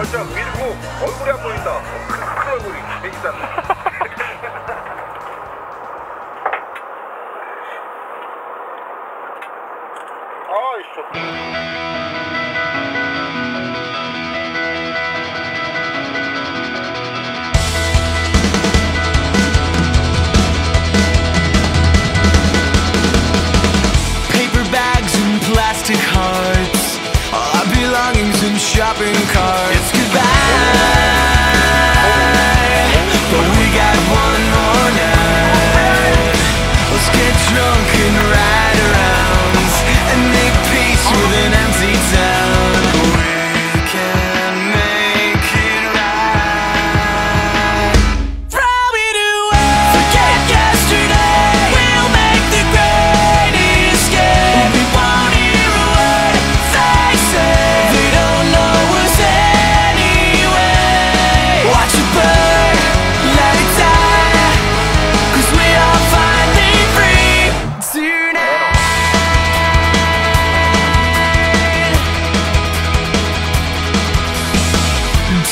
진짜 밀고 얼굴이 안 보인다. 큰 얼굴이 개이다. 아이씨. Plastic hearts, all our belongings in shopping carts. It's goodbye, but we got one more night. Let's get drunk and ride around and make peace with an empty town. We can make it right. Throw it away, forget yesterday. We'll make the great escape. We won't hear a word they say. They don't know us anyway. Watch it burn, let it die, 'cause we are finally free tonight.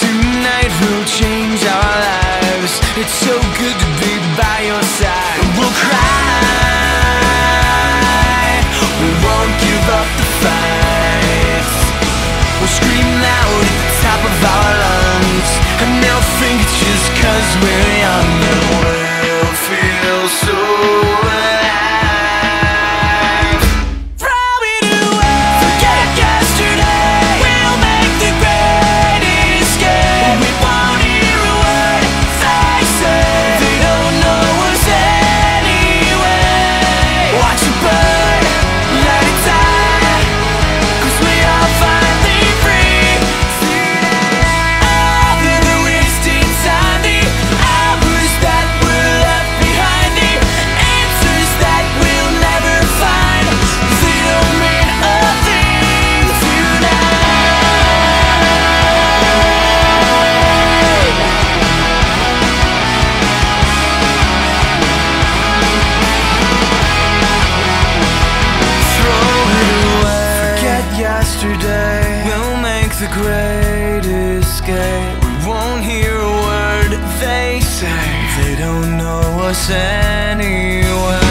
Tonight we'll change our lives. It's so good to be by your side. We'll cry, we won't give up the fight. We'll scream loud at the top of our lungs, and they'll think it's just 'cause we're young. And we'll feel so alive. Throw it away, forget yesterday. We'll make the great escape. We won't hear a word they say. They don't know us anyway. Watch it burn, let it die, 'cause we are finally free tonight. After the wasted time, the hours that were left behind, the answers that we'll never find, they don't mean a thing tonight. Throw it away, forget yesterday. We'll make the great escape. We won't hear a word they say. They don't know us anyway.